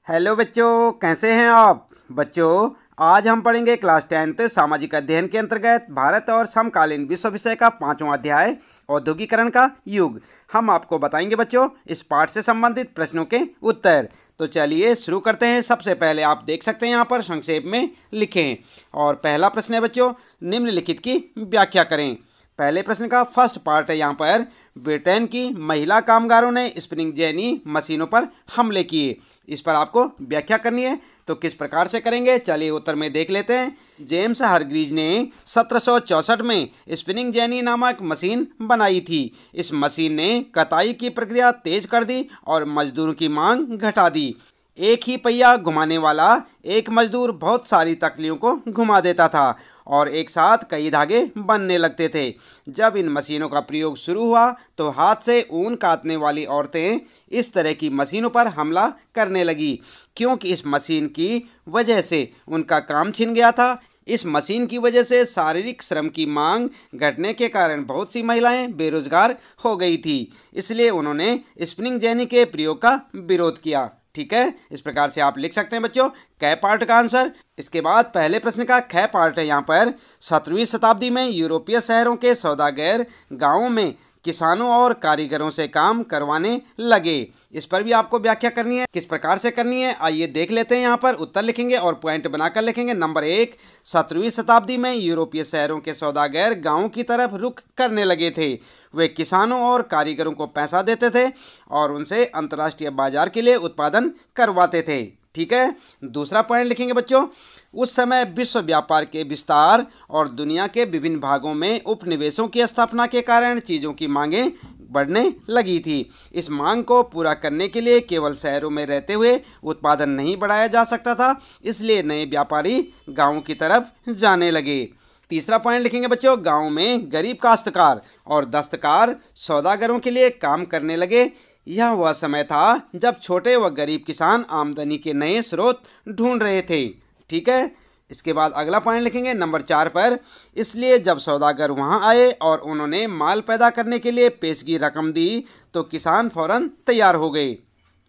Hello बच्चों, कैसे हैं आप बच्चों। आज हम पढ़ेंगे क्लास 10th सामाजिक अध्ययन के अंतर्गत भारत और समकालीन विश्व विषय का 5वां अध्याय औद्योगिकरण का युग। हम आपको बताएंगे बच्चों इस पाठ से संबंधित प्रश्नों के उत्तर। तो चलिए शुरू करते हैं। सबसे पहले आप देख सकते हैं यहाँ पर संक्षेप में लिखे हैं और पहला प्रश्न है बच्चों, निम्नलिखित की व्याख्या करें। पहले प्रश्न का फर्स्ट पार्ट है यहाँ पर, ब्रिटेन की महिला कामगारों ने स्पिनिंग जेनी मशीनों पर हमले किए। इस पर आपको व्याख्या करनी है, तो किस प्रकार से करेंगे चलिए उत्तर में देख लेते हैं। जेम्स हरग्रीज ने 1764 में स्पिनिंग जेनी नामक मशीन बनाई थी। इस मशीन ने कताई की प्रक्रिया तेज कर दी और मजदूरों की मांग घटा दी। एक ही पहिया घुमाने वाला एक मजदूर बहुत सारी तकलियों को घुमा देता था और एक साथ कई धागे बनने लगते थे। जब इन मशीनों का प्रयोग शुरू हुआ तो हाथ से ऊन काटने वाली औरतें इस तरह की मशीनों पर हमला करने लगी, क्योंकि इस मशीन की वजह से उनका काम छिन गया था। इस मशीन की वजह से शारीरिक श्रम की मांग घटने के कारण बहुत सी महिलाएं बेरोजगार हो गई थी। इसलिए उन्होंने स्पिनिंग जेनी के प्रयोग का विरोध किया। ठीक है, इस प्रकार से आप लिख सकते हैं बच्चों क पार्ट का आंसर। इसके बाद पहले प्रश्न का ख पार्ट है यहाँ पर, 17वीं शताब्दी में यूरोपीय शहरों के सौदागर गांवों में किसानों और कारीगरों से काम करवाने लगे। इस पर भी आपको व्याख्या करनी है, किस प्रकार से करनी है आइए देख लेते हैं। यहाँ पर उत्तर लिखेंगे और पॉइंट बनाकर लिखेंगे। नंबर 1, 17वीं शताब्दी में यूरोपीय शहरों के सौदागर गांवों की तरफ रुख करने लगे थे। वे किसानों और कारीगरों को पैसा देते थे और उनसे अंतर्राष्ट्रीय बाजार के लिए उत्पादन करवाते थे। ठीक है, दूसरा पॉइंट लिखेंगे बच्चों, उस समय विश्व व्यापार के विस्तार और दुनिया के विभिन्न भागों में उपनिवेशों की स्थापना के कारण चीज़ों की मांगें बढ़ने लगी थी। इस मांग को पूरा करने के लिए केवल शहरों में रहते हुए उत्पादन नहीं बढ़ाया जा सकता था, इसलिए नए व्यापारी गांवों की तरफ जाने लगे। तीसरा पॉइंट लिखेंगे बच्चों, गांव में गरीब काश्तकार और दस्तकार सौदागरों के लिए काम करने लगे। यह वह समय था जब छोटे व गरीब किसान आमदनी के नए स्रोत ढूंढ रहे थे। ठीक है, इसके बाद अगला पॉइंट लिखेंगे नंबर 4 पर, इसलिए जब सौदागर वहां आए और उन्होंने माल पैदा करने के लिए पेशगी रकम दी तो किसान फौरन तैयार हो गए।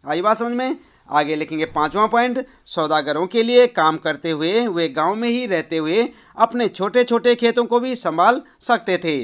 आई बात समझ में। आगे लिखेंगे 5वां पॉइंट, सौदागरों के लिए काम करते हुए वे गांव में ही रहते हुए अपने छोटे छोटे खेतों को भी संभाल सकते थे।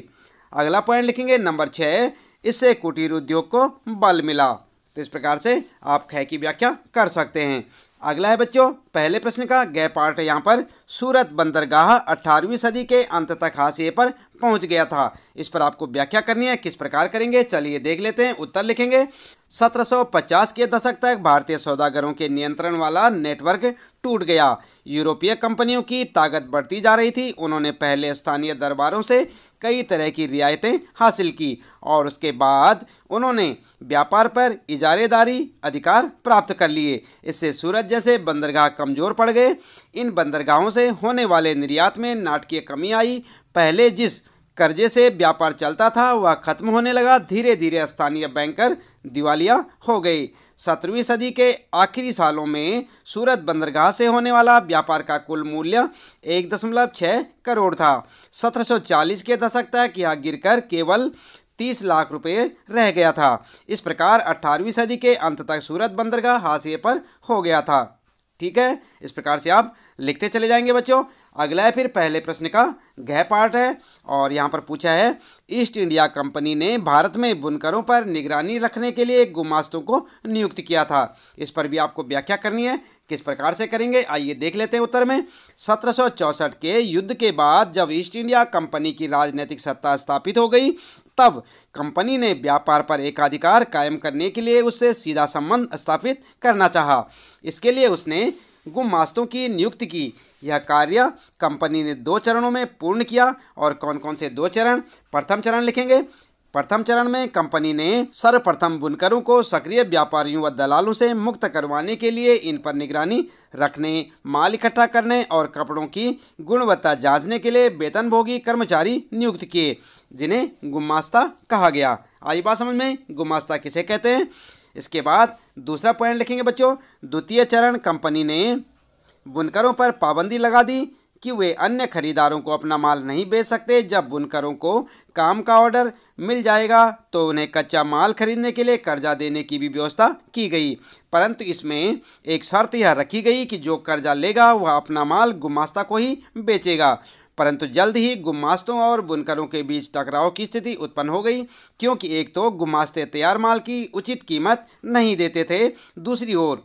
अगला पॉइंट लिखेंगे नंबर 6, इससे कुटीर उद्योग को बल मिला। तो इस प्रकार से आप ख की व्याख्या कर सकते हैं। अगला है बच्चों पहले प्रश्न का ग पार्ट है यहाँ पर, सूरत बंदरगाह 18वीं सदी के अंत तक हाशिए पर पहुँच गया था। इस पर आपको व्याख्या करनी है, किस प्रकार करेंगे चलिए देख लेते हैं। उत्तर लिखेंगे 1750 के दशक तक भारतीय सौदागरों के नियंत्रण वाला नेटवर्क टूट गया। यूरोपीय कंपनियों की ताकत बढ़ती जा रही थी। उन्होंने पहले स्थानीय दरबारों से कई तरह की रियायतें हासिल की और उसके बाद उन्होंने व्यापार पर इजारेदारी अधिकार प्राप्त कर लिए। इससे सूरत जैसे बंदरगाह कमज़ोर पड़ गए। इन बंदरगाहों से होने वाले निर्यात में नाटकीय कमी आई। पहले जिस कर्जे से व्यापार चलता था वह खत्म होने लगा। धीरे धीरे स्थानीय बैंकर दिवालिया हो गए। 17वीं सदी के आखिरी सालों में सूरत बंदरगाह से होने वाला व्यापार का कुल मूल्य 1.6 करोड़ था। 1740 के दशक तक यह गिरकर केवल 30 लाख रुपए रह गया था। इस प्रकार 18वीं सदी के अंत तक सूरत बंदरगाह हाशिए पर हो गया था। ठीक है, इस प्रकार से आप लिखते चले जाएंगे बच्चों। अगला है फिर पहले प्रश्न का घ पार्ट है और यहाँ पर पूछा है, ईस्ट इंडिया कंपनी ने भारत में बुनकरों पर निगरानी रखने के लिए गुमास्तों को नियुक्त किया था। इस पर भी आपको व्याख्या करनी है, किस प्रकार से करेंगे आइए देख लेते हैं उत्तर में। 1764 के युद्ध के बाद जब ईस्ट इंडिया कंपनी की राजनीतिक सत्ता स्थापित हो गई तब कंपनी ने व्यापार पर एकाधिकार कायम करने के लिए उससे सीधा संबंध स्थापित करना चाहा। इसके लिए उसने गुमास्तों की नियुक्ति की। यह कार्य कंपनी ने 2 चरणों में पूर्ण किया। और कौन कौन से 2 चरण? प्रथम चरण लिखेंगे, प्रथम चरण में कंपनी ने सर्वप्रथम बुनकरों को सक्रिय व्यापारियों व दलालों से मुक्त करवाने के लिए इन पर निगरानी रखने, माल इकट्ठा करने और कपड़ों की गुणवत्ता जांचने के लिए वेतनभोगी कर्मचारी नियुक्त किए, जिन्हें गुमास्ता कहा गया। आई बात समझ में, गुमास्ता किसे कहते हैं। इसके बाद दूसरा पॉइंट लिखेंगे बच्चों, द्वितीय चरण कंपनी ने बुनकरों पर पाबंदी लगा दी कि वे अन्य खरीदारों को अपना माल नहीं बेच सकते। जब बुनकरों को काम का ऑर्डर मिल जाएगा तो उन्हें कच्चा माल खरीदने के लिए कर्जा देने की भी व्यवस्था की गई, परंतु इसमें एक शर्त यह रखी गई कि जो कर्जा लेगा वह अपना माल गुमास्ता को ही बेचेगा। परंतु जल्द ही गुमास्तों और बुनकरों के बीच टकराव की स्थिति उत्पन्न हो गई, क्योंकि एक तो गुमास्ते तैयार माल की उचित कीमत नहीं देते थे, दूसरी ओर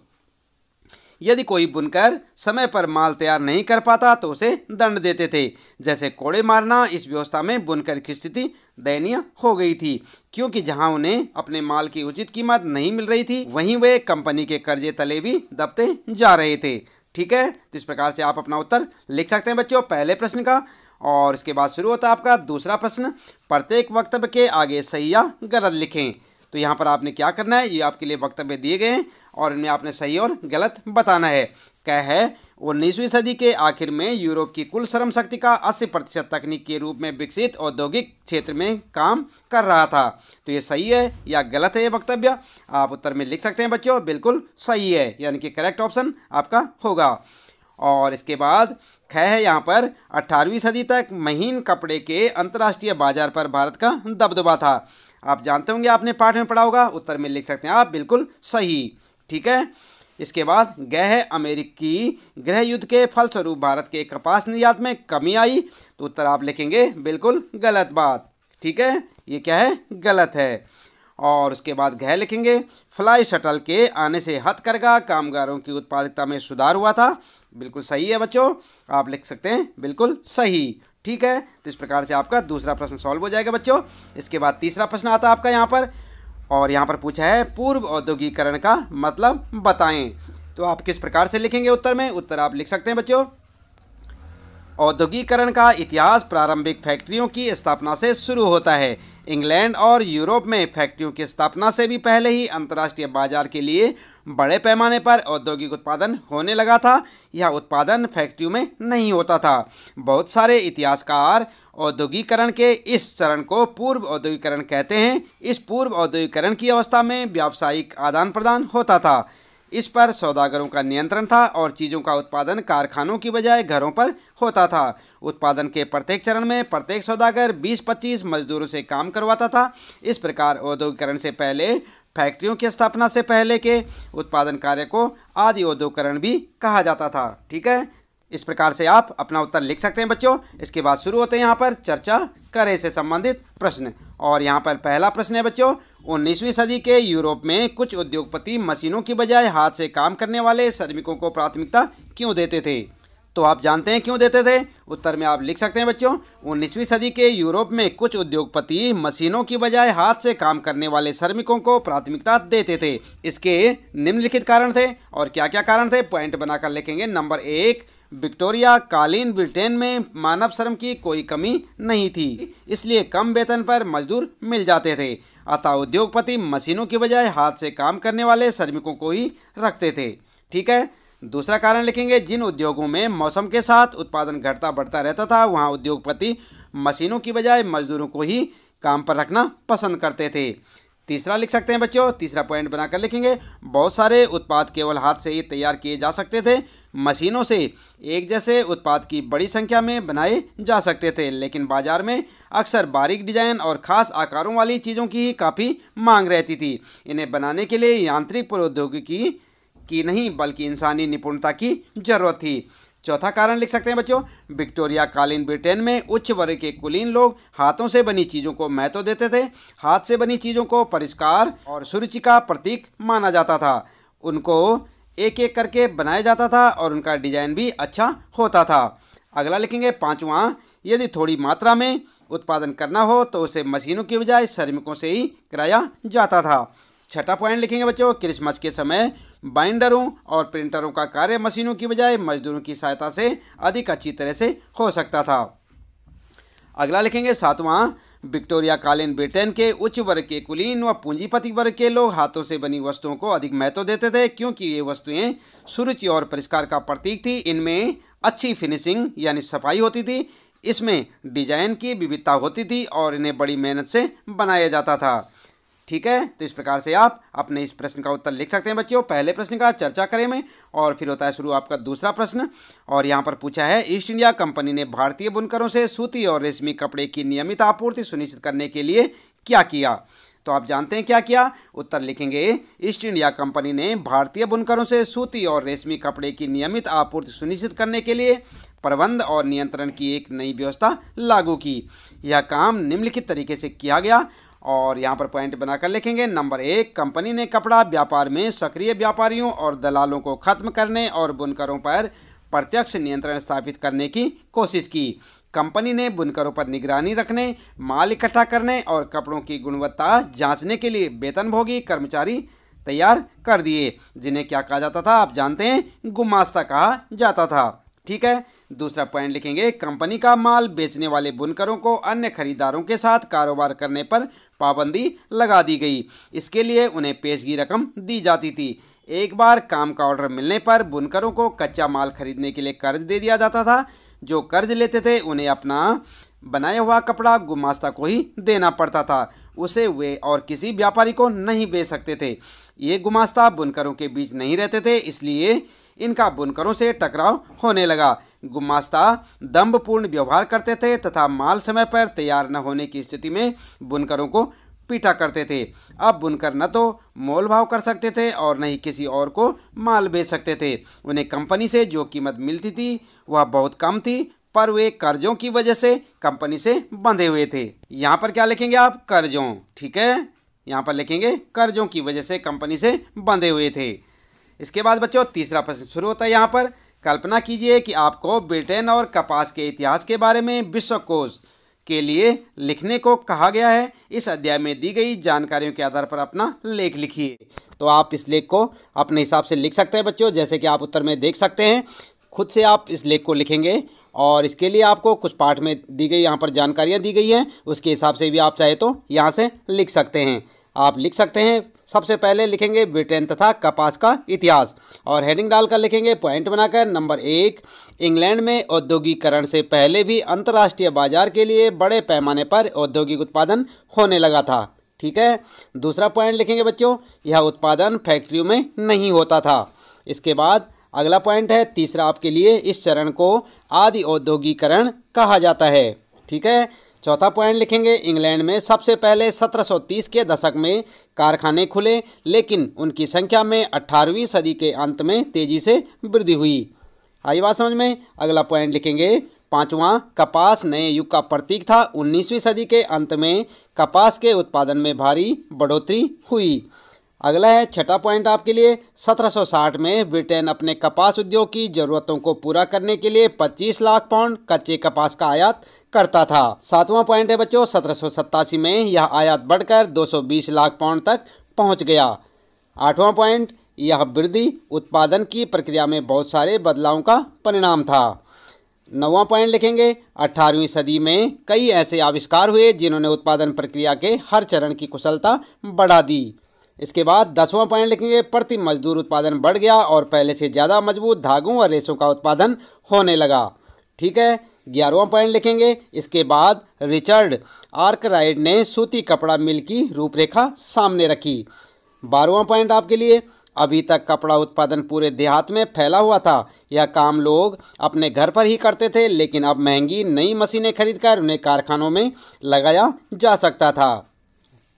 यदि कोई बुनकर समय पर माल तैयार नहीं कर पाता तो उसे दंड देते थे, जैसे कोड़े मारना। इस व्यवस्था में बुनकर की स्थिति दयनीय हो गई थी, क्योंकि जहां उन्हें अपने माल की उचित कीमत नहीं मिल रही थी, वहीं वे कंपनी के कर्जे तले भी दबते जा रहे थे। ठीक है, तो इस प्रकार से आप अपना उत्तर लिख सकते हैं बच्चों पहले प्रश्न का। और इसके बाद शुरू होता है आपका दूसरा प्रश्न। प्रत्येक वक्तव्य के आगे सही या गलत लिखें। तो यहाँ पर आपने क्या करना है, ये आपके लिए वक्तव्य दिए गए हैं और इनमें आपने सही और गलत बताना है। क्या है, 19वीं सदी के आखिर में यूरोप की कुल श्रम शक्ति का 80% तकनीक के रूप में विकसित औद्योगिक क्षेत्र में काम कर रहा था। तो ये सही है या गलत है ये वक्तव्य, आप उत्तर में लिख सकते हैं बच्चों। बिल्कुल सही है, यानी कि करेक्ट ऑप्शन आपका होगा। और इसके बाद ख है यहाँ पर 18वीं सदी तक महीन कपड़े के अंतर्राष्ट्रीय बाजार पर भारत का दबदबा था। आप जानते होंगे, आपने पाठ में पढ़ा होगा, उत्तर में लिख सकते हैं आप बिल्कुल सही। ठीक है, इसके बाद ग है, अमेरिकी गृह युद्ध के फलस्वरूप भारत के कपास निर्यात में कमी आई। तो उत्तर आप लिखेंगे बिल्कुल गलत बात। ठीक है, ये क्या है, गलत है। और उसके बाद घ लिखेंगे, फ्लाई शटल के आने से हथकरघा कामगारों की उत्पादकता में सुधार हुआ था। बिल्कुल सही है बच्चों, आप लिख सकते हैं बिल्कुल सही। ठीक है, तो इस प्रकार से आपका दूसरा प्रश्न सॉल्व हो जाएगा बच्चों। इसके बाद तीसरा प्रश्न आता है आपका यहाँ पर, और यहाँ पर पूछा है पूर्व औद्योगिकरण का मतलब बताएं। तो आप किस प्रकार से लिखेंगे उत्तर में, उत्तर आप लिख सकते हैं बच्चों। औद्योगिकरण का इतिहास प्रारंभिक फैक्ट्रियों की स्थापना से शुरू होता है। इंग्लैंड और यूरोप में फैक्ट्रियों की स्थापना से भी पहले ही अंतर्राष्ट्रीय बाजार के लिए बड़े पैमाने पर औद्योगिक उत्पादन होने लगा था। यह उत्पादन फैक्ट्रियों में नहीं होता था। बहुत सारे इतिहासकार औद्योगिकरण के इस चरण को पूर्व औद्योगिकरण कहते हैं। इस पूर्व औद्योगिकरण की अवस्था में व्यावसायिक आदान प्रदान होता था। इस पर सौदागरों का नियंत्रण था और चीज़ों का उत्पादन कारखानों की बजाय घरों पर होता था। उत्पादन के प्रत्येक चरण में प्रत्येक सौदागर 20-25 मजदूरों से काम करवाता था। इस प्रकार औद्योगिकरण से पहले फैक्ट्रियों की स्थापना से पहले के उत्पादन कार्य को आदि औद्योगिकरण भी कहा जाता था। ठीक है, इस प्रकार से आप अपना उत्तर लिख सकते हैं बच्चों। इसके बाद शुरू होते हैं यहाँ पर चर्चा करें से संबंधित प्रश्न। और यहाँ पर पहला प्रश्न है बच्चों, 19वीं सदी के यूरोप में कुछ उद्योगपति मशीनों की बजाय हाथ से काम करने वाले श्रमिकों को प्राथमिकता क्यों देते थे। तो आप जानते हैं क्यों देते थे, उत्तर में आप लिख सकते हैं बच्चों। 19वीं सदी के यूरोप में कुछ उद्योगपति मशीनों की बजाय हाथ से काम करने वाले श्रमिकों को प्राथमिकता देते थे। इसके निम्नलिखित कारण थे, और क्या क्या कारण थे पॉइंट बनाकर लिखेंगे। नंबर 1, विक्टोरिया कालीन ब्रिटेन में मानव श्रम की कोई कमी नहीं थी, इसलिए कम वेतन पर मजदूर मिल जाते थे। अतः उद्योगपति मशीनों की बजाय हाथ से काम करने वाले श्रमिकों को ही रखते थे। ठीक है, दूसरा कारण लिखेंगे, जिन उद्योगों में मौसम के साथ उत्पादन घटता बढ़ता रहता था वहाँ उद्योगपति मशीनों की बजाय मजदूरों को ही काम पर रखना पसंद करते थे। तीसरा लिख सकते हैं बच्चों, तीसरा पॉइंट बनाकर लिखेंगे, बहुत सारे उत्पाद केवल हाथ से ही तैयार किए जा सकते थे। मशीनों से एक जैसे उत्पाद की बड़ी संख्या में बनाए जा सकते थे, लेकिन बाजार में अक्सर बारीक डिजाइन और ख़ास आकारों वाली चीज़ों की ही काफ़ी मांग रहती थी। इन्हें बनाने के लिए यांत्रिक प्रौद्योगिकी की नहीं बल्कि इंसानी निपुणता की जरूरत थी। चौथा कारण लिख सकते हैं बच्चों, विक्टोरिया कालीन ब्रिटेन में उच्च वर्ग के कुलीन लोग हाथों से बनी चीज़ों को महत्व देते थे। हाथ से बनी चीज़ों को परिष्कार और सुरुचि का प्रतीक माना जाता था। उनको एक एक करके बनाया जाता था और उनका डिजाइन भी अच्छा होता था। अगला लिखेंगे पांचवा, यदि थोड़ी मात्रा में उत्पादन करना हो तो उसे मशीनों की बजाय श्रमिकों से ही कराया जाता था। छठा पॉइंट लिखेंगे बच्चों, क्रिसमस के समय बाइंडरों और प्रिंटरों का कार्य मशीनों की बजाय मजदूरों की सहायता से अधिक अच्छी तरह से हो सकता था। अगला लिखेंगे सातवां, विक्टोरिया कालीन ब्रिटेन के उच्च वर्ग के कुलीन व पूंजीपति वर्ग के लोग हाथों से बनी वस्तुओं को अधिक महत्व देते थे, क्योंकि ये वस्तुएं सुरुचि और परिष्कार का प्रतीक थी। इनमें अच्छी फिनिशिंग यानी सफाई होती थी, इसमें डिजाइन की विविधता होती थी और इन्हें बड़ी मेहनत से बनाया जाता था। ठीक है, तो इस प्रकार से आप अपने इस प्रश्न का उत्तर लिख सकते हैं बच्चों। पहले प्रश्न का चर्चा करें में, और फिर होता है शुरू आपका दूसरा प्रश्न। और यहाँ पर पूछा है, ईस्ट इंडिया कंपनी ने भारतीय बुनकरों से सूती और रेशमी कपड़े की नियमित आपूर्ति सुनिश्चित करने के लिए क्या किया। तो आप जानते हैं क्या किया। उत्तर लिखेंगे, ईस्ट इंडिया कंपनी ने भारतीय बुनकरों से सूती और रेशमी कपड़े की नियमित आपूर्ति सुनिश्चित करने के लिए प्रबंध और नियंत्रण की एक नई व्यवस्था लागू की। यह काम निम्नलिखित तरीके से किया गया, और यहाँ पर पॉइंट बनाकर लिखेंगे। नंबर 1, कंपनी ने कपड़ा व्यापार में सक्रिय व्यापारियों और दलालों को खत्म करने और बुनकरों पर प्रत्यक्ष नियंत्रण स्थापित करने की कोशिश की। कंपनी ने बुनकरों पर निगरानी रखने, माल इकट्ठा करने और कपड़ों की गुणवत्ता जांचने के लिए वेतनभोगी कर्मचारी तैयार कर दिए, जिन्हें क्या कहा जाता था, आप जानते हैं, गुमास्ता कहा जाता था। ठीक है, दूसरा पॉइंट लिखेंगे, कंपनी का माल बेचने वाले बुनकरों को अन्य खरीदारों के साथ कारोबार करने पर पाबंदी लगा दी गई। इसके लिए उन्हें पेशगी रकम दी जाती थी। एक बार काम का ऑर्डर मिलने पर बुनकरों को कच्चा माल खरीदने के लिए कर्ज दे दिया जाता था। जो कर्ज लेते थे उन्हें अपना बनाया हुआ कपड़ा गुमास्ता को ही देना पड़ता था। उसे वे और किसी व्यापारी को नहीं बेच सकते थे। ये गुमास्ता बुनकरों के बीच नहीं रहते थे, इसलिए इनका बुनकरों से टकराव होने लगा। गुमास्ता दंभपूर्ण व्यवहार करते थे तथा माल समय पर तैयार न होने की स्थिति में बुनकरों को पीटा करते थे। अब बुनकर न तो मोल भाव कर सकते थे और न ही किसी और को माल बेच सकते थे। उन्हें कंपनी से जो कीमत मिलती थी वह बहुत कम थी, पर वे कर्जों की वजह से कंपनी से बंधे हुए थे। यहाँ पर क्या लिखेंगे आप, कर्जों। ठीक है, यहाँ पर लिखेंगे कर्जों की वजह से कंपनी से बंधे हुए थे। इसके बाद बच्चों तीसरा प्रश्न शुरू होता है। यहाँ पर कल्पना कीजिए कि आपको ब्रिटेन और कपास के इतिहास के बारे में विश्वकोश के लिए लिखने को कहा गया है। इस अध्याय में दी गई जानकारियों के आधार पर अपना लेख लिखिए। तो आप इस लेख को अपने हिसाब से लिख सकते हैं बच्चों, जैसे कि आप उत्तर में देख सकते हैं। खुद से आप इस लेख को लिखेंगे, और इसके लिए आपको कुछ पाठ में दी गई यहाँ पर जानकारियाँ दी गई हैं, उसके हिसाब से भी आप चाहे तो यहाँ से लिख सकते हैं। आप लिख सकते हैं, सबसे पहले लिखेंगे ब्रिटेन तथा कपास का इतिहास, और हेडिंग डालकर लिखेंगे पॉइंट बनाकर। नंबर 1, इंग्लैंड में औद्योगिकरण से पहले भी अंतर्राष्ट्रीय बाजार के लिए बड़े पैमाने पर औद्योगिक उत्पादन होने लगा था। ठीक है, दूसरा पॉइंट लिखेंगे बच्चों, यह उत्पादन फैक्ट्रियों में नहीं होता था। इसके बाद अगला पॉइंट है तीसरा आपके लिए, इस चरण को आदि औद्योगिकरण कहा जाता है। ठीक है, चौथा पॉइंट लिखेंगे, इंग्लैंड में सबसे पहले 1730 के दशक में कारखाने खुले, लेकिन उनकी संख्या में 18वीं सदी के अंत में तेजी से वृद्धि हुई। आई बात समझ में। अगला पॉइंट लिखेंगे पांचवा, कपास नए युग का प्रतीक था। 19वीं सदी के अंत में कपास के उत्पादन में भारी बढ़ोतरी हुई। अगला है छठा पॉइंट आपके लिए, 1760 में ब्रिटेन अपने कपास उद्योग की ज़रूरतों को पूरा करने के लिए 25 लाख पाउंड कच्चे कपास का आयात करता था। सातवां पॉइंट है बच्चों, 1787 में यह आयात बढ़कर 220 लाख पाउंड तक पहुंच गया। आठवां पॉइंट, यह वृद्धि उत्पादन की प्रक्रिया में बहुत सारे बदलावों का परिणाम था। नौवां पॉइंट लिखेंगे, 18वीं सदी में कई ऐसे आविष्कार हुए जिन्होंने उत्पादन प्रक्रिया के हर चरण की कुशलता बढ़ा दी। इसके बाद 10वां पॉइंट लिखेंगे, प्रति मजदूर उत्पादन बढ़ गया और पहले से ज़्यादा मजबूत धागों और रेशों का उत्पादन होने लगा। ठीक है, 11वां पॉइंट लिखेंगे, इसके बाद रिचर्ड आर्कराइट ने सूती कपड़ा मिल की रूपरेखा सामने रखी। 12वां पॉइंट आपके लिए, अभी तक कपड़ा उत्पादन पूरे देहात में फैला हुआ था। यह काम लोग अपने घर पर ही करते थे, लेकिन अब महंगी नई मशीनें खरीदकर उन्हें कारखानों में लगाया जा सकता था।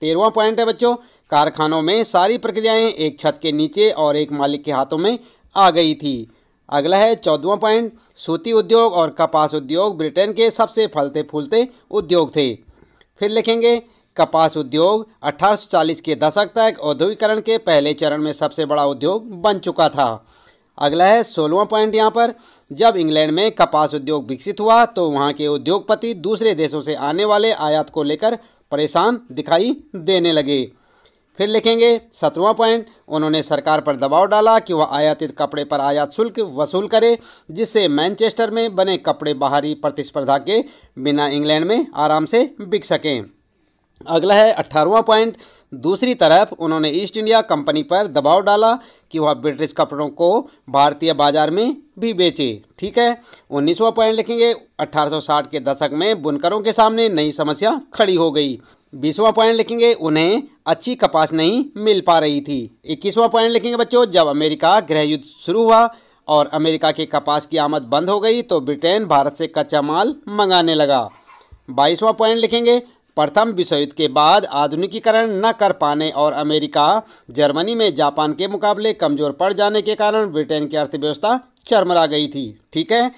13वां पॉइंट है बच्चों, कारखानों में सारी प्रक्रियाएं एक छत के नीचे और एक मालिक के हाथों में आ गई थी। अगला है 14वां पॉइंट, सूती उद्योग और कपास उद्योग ब्रिटेन के सबसे फलते फूलते उद्योग थे। फिर लिखेंगे, कपास उद्योग 1840 के दशक तक औद्योगिकरण के पहले चरण में सबसे बड़ा उद्योग बन चुका था। अगला है 16वां पॉइंट यहाँ पर, जब इंग्लैंड में कपास उद्योग विकसित हुआ तो वहाँ के उद्योगपति दूसरे देशों से आने वाले आयात को लेकर परेशान दिखाई देने लगे। फिर लिखेंगे 17वां पॉइंट, उन्होंने सरकार पर दबाव डाला कि वह आयातित कपड़े पर आयात शुल्क वसूल करे, जिससे मैनचेस्टर में बने कपड़े बाहरी प्रतिस्पर्धा के बिना इंग्लैंड में आराम से बिक सकें। अगला है 18वां पॉइंट। दूसरी तरफ उन्होंने ईस्ट इंडिया कंपनी पर दबाव डाला कि वह ब्रिटिश कपड़ों को भारतीय बाजार में भी बेचे। ठीक है। 19वां पॉइंट लिखेंगे 1860 के दशक में बुनकरों के सामने नई समस्या खड़ी हो गई। 20वां पॉइंट लिखेंगे उन्हें अच्छी कपास नहीं मिल पा रही थी। 21वां पॉइंट लिखेंगे बच्चों जब अमेरिका गृह युद्ध शुरू हुआ और अमेरिका के कपास की आमद बंद हो गई तो ब्रिटेन भारत से कच्चा माल मंगाने लगा। 22वां पॉइंट लिखेंगे प्रथम विश्व युद्ध के बाद आधुनिकीकरण न कर पाने और अमेरिका जर्मनी में जापान के मुकाबले कमज़ोर पड़ जाने के कारण ब्रिटेन की अर्थव्यवस्था चरमरा गई थी। ठीक है।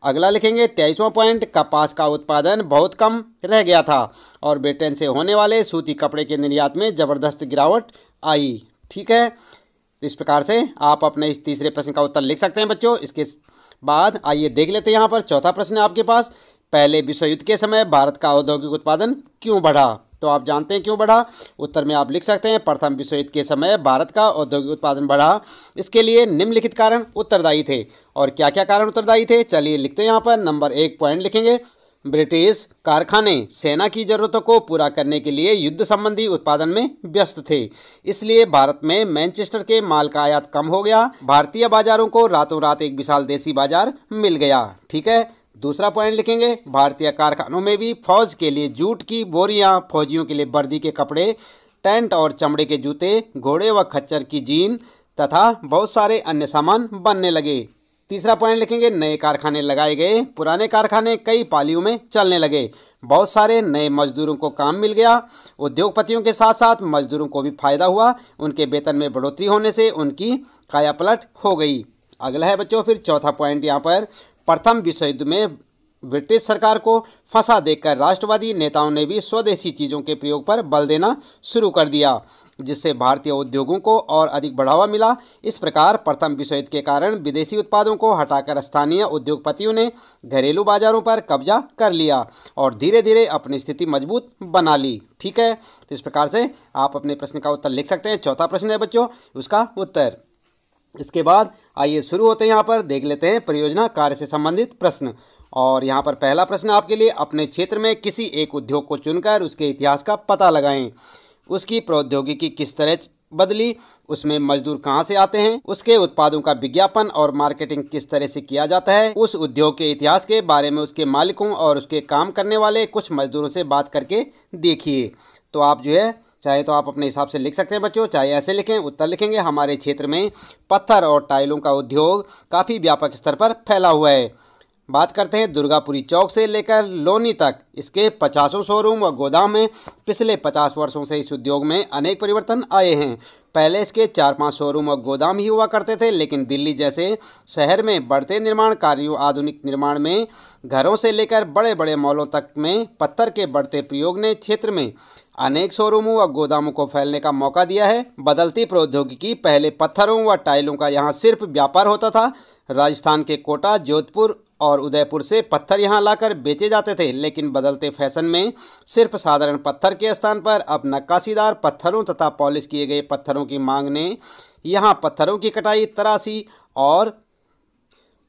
अगला लिखेंगे 23वां पॉइंट कपास का उत्पादन बहुत कम रह गया था और ब्रिटेन से होने वाले सूती कपड़े के निर्यात में ज़बरदस्त गिरावट आई। ठीक है। तो इस प्रकार से आप अपने इस तीसरे प्रश्न का उत्तर लिख सकते हैं बच्चों। इसके बाद आइए देख लेते हैं यहाँ पर चौथा प्रश्न है आपके पास। पहले विश्व युद्ध के समय भारत का औद्योगिक उत्पादन क्यों बढ़ा? तो आप जानते हैं क्यों बढ़ा। उत्तर में आप लिख सकते हैं प्रथम विश्व युद्ध के समय भारत का औद्योगिक उत्पादन बढ़ा। इसके लिए निम्नलिखित कारण उत्तरदायी थे। और क्या क्या कारण उत्तरदायी थे चलिए लिखते हैं यहाँ पर। नंबर 1 पॉइंट लिखेंगे ब्रिटिश कारखाने सेना की जरूरतों को पूरा करने के लिए युद्ध संबंधी उत्पादन में व्यस्त थे, इसलिए भारत में मैनचेस्टर के माल का आयात कम हो गया। भारतीय बाजारों को रातों रात एक विशाल देसी बाजार मिल गया। ठीक है। दूसरा पॉइंट लिखेंगे भारतीय कारखानों में भी फौज के लिए जूट की बोरियां, फौजियों के लिए वर्दी के कपड़े, टेंट और चमड़े के जूते, घोड़े व खच्चर की जीन तथा बहुत सारे अन्य सामान बनने लगे। तीसरा पॉइंट लिखेंगे नए कारखाने लगाए गए, पुराने कारखाने कई पालियों में चलने लगे, बहुत सारे नए मजदूरों को काम मिल गया। उद्योगपतियों के साथ साथ मजदूरों को भी फायदा हुआ, उनके वेतन में बढ़ोतरी होने से उनकी कायापलट हो गई। अगला है बच्चों फिर चौथा पॉइंट यहाँ पर प्रथम विश्व युद्ध में ब्रिटिश सरकार को फंसा देकर राष्ट्रवादी नेताओं ने भी स्वदेशी चीज़ों के प्रयोग पर बल देना शुरू कर दिया, जिससे भारतीय उद्योगों को और अधिक बढ़ावा मिला। इस प्रकार प्रथम विश्व युद्ध के कारण विदेशी उत्पादों को हटाकर स्थानीय उद्योगपतियों ने घरेलू बाजारों पर कब्जा कर लिया और धीरे धीरे अपनी स्थिति मजबूत बना ली। ठीक है। तो इस प्रकार से आप अपने प्रश्न का उत्तर लिख सकते हैं। चौथा प्रश्न है बच्चों उसका उत्तर। इसके बाद आइए शुरू होते हैं। यहाँ पर देख लेते हैं परियोजना कार्य से संबंधित प्रश्न। और यहाँ पर पहला प्रश्न आपके लिए अपने क्षेत्र में किसी एक उद्योग को चुनकर उसके इतिहास का पता लगाएं। उसकी प्रौद्योगिकी किस तरह बदली, उसमें मजदूर कहाँ से आते हैं, उसके उत्पादों का विज्ञापन और मार्केटिंग किस तरह से किया जाता है, उस उद्योग के इतिहास के बारे में उसके मालिकों और उसके काम करने वाले कुछ मजदूरों से बात करके देखिए। तो आप जो है चाहे तो आप अपने हिसाब से लिख सकते हैं बच्चों, चाहे ऐसे लिखें। उत्तर लिखेंगे हमारे क्षेत्र में पत्थर और टाइलों का उद्योग काफ़ी व्यापक स्तर पर फैला हुआ है। बात करते हैं दुर्गापुरी चौक से लेकर लोनी तक इसके 50 शोरूम व गोदाम हैं। पिछले 50 वर्षों से इस उद्योग में अनेक परिवर्तन आए हैं। पहले इसके 4-5 शोरूम और गोदाम ही हुआ करते थे, लेकिन दिल्ली जैसे शहर में बढ़ते निर्माण कार्यों, आधुनिक निर्माण में घरों से लेकर बड़े बड़े मॉलों तक में पत्थर के बढ़ते प्रयोग ने क्षेत्र में अनेक शोरूमों व गोदामों को फैलने का मौका दिया है। बदलती प्रौद्योगिकी पहले पत्थरों व टाइलों का यहाँ सिर्फ व्यापार होता था। राजस्थान के कोटा, जोधपुर और उदयपुर से पत्थर यहाँ लाकर बेचे जाते थे, लेकिन बदलते फैशन में सिर्फ साधारण पत्थर के स्थान पर अब नक्काशीदार पत्थरों तथा पॉलिश किए गए पत्थरों की मांग ने यहाँ पत्थरों की कटाई, तराशी और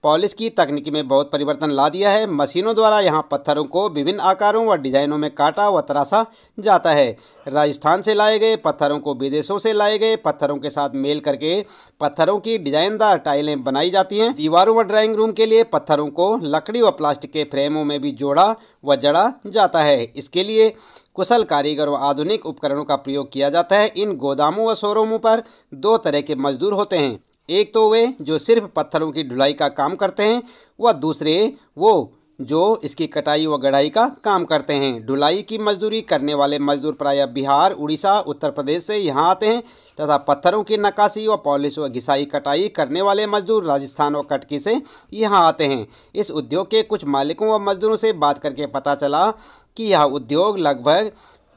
पॉलिश की तकनीकी में बहुत परिवर्तन ला दिया है। मशीनों द्वारा यहाँ पत्थरों को विभिन्न आकारों व डिजाइनों में काटा व तराशा जाता है। राजस्थान से लाए गए पत्थरों को विदेशों से लाए गए पत्थरों के साथ मेल करके पत्थरों की डिजाइनदार टाइलें बनाई जाती हैं। दीवारों व ड्राइंग रूम के लिए पत्थरों को लकड़ी व प्लास्टिक के फ्रेमों में भी जोड़ा व जड़ा जाता है। इसके लिए कुशल कारीगर व आधुनिक उपकरणों का प्रयोग किया जाता है। इन गोदामों व शोरूमों पर 2 तरह के मजदूर होते हैं। एक तो वे जो सिर्फ पत्थरों की ढुलाई का काम करते हैं व दूसरे वो जो इसकी कटाई व गढ़ाई का काम करते हैं। ढुलाई की मजदूरी करने वाले मजदूर प्रायः बिहार, उड़ीसा, उत्तर प्रदेश से यहाँ आते हैं तथा पत्थरों की नक्काशी व पॉलिश व घिसाई कटाई करने वाले मजदूर राजस्थान व कटकी से यहाँ आते हैं। इस उद्योग के कुछ मालिकों व मजदूरों से बात करके पता चला कि यह उद्योग लगभग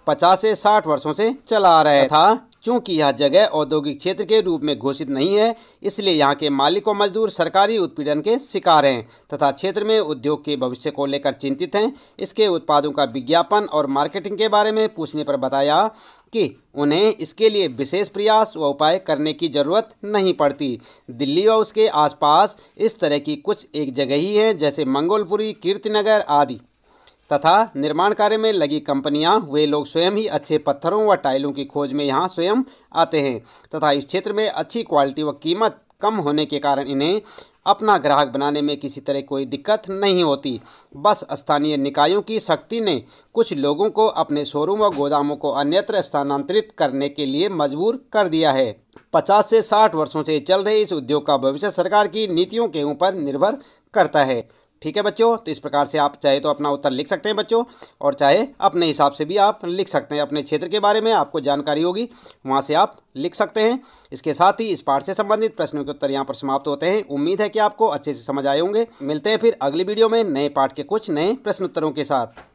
50 से 60 वर्षों से चला आ रहा था। चूँकि यह जगह औद्योगिक क्षेत्र के रूप में घोषित नहीं है, इसलिए यहाँ के मालिक व मजदूर सरकारी उत्पीड़न के शिकार हैं तथा क्षेत्र में उद्योग के भविष्य को लेकर चिंतित हैं। इसके उत्पादों का विज्ञापन और मार्केटिंग के बारे में पूछने पर बताया कि उन्हें इसके लिए विशेष प्रयास व उपाय करने की ज़रूरत नहीं पड़ती। दिल्ली व उसके आसपास इस तरह की कुछ एक जगह ही हैं, जैसे मंगोलपुरी, कीर्तिनगर आदि तथा निर्माण कार्य में लगी कंपनियां, वे लोग स्वयं ही अच्छे पत्थरों व टाइलों की खोज में यहाँ स्वयं आते हैं तथा इस क्षेत्र में अच्छी क्वालिटी व कीमत कम होने के कारण इन्हें अपना ग्राहक बनाने में किसी तरह कोई दिक्कत नहीं होती। बस स्थानीय निकायों की सख्ती ने कुछ लोगों को अपने शोरूम व गोदामों को अन्यत्र स्थानांतरित करने के लिए मजबूर कर दिया है। 50 से 60 वर्षों से चल रहे इस उद्योग का भविष्य सरकार की नीतियों के ऊपर निर्भर करता है। ठीक है बच्चों, तो इस प्रकार से आप चाहे तो अपना उत्तर लिख सकते हैं बच्चों, और चाहे अपने हिसाब से भी आप लिख सकते हैं। अपने क्षेत्र के बारे में आपको जानकारी होगी, वहाँ से आप लिख सकते हैं। इसके साथ ही इस पाठ से संबंधित प्रश्नों के उत्तर यहाँ पर समाप्त होते हैं। उम्मीद है कि आपको अच्छे से समझ आए होंगे। मिलते हैं फिर अगली वीडियो में नए पाठ के कुछ नए प्रश्न उत्तरों के साथ।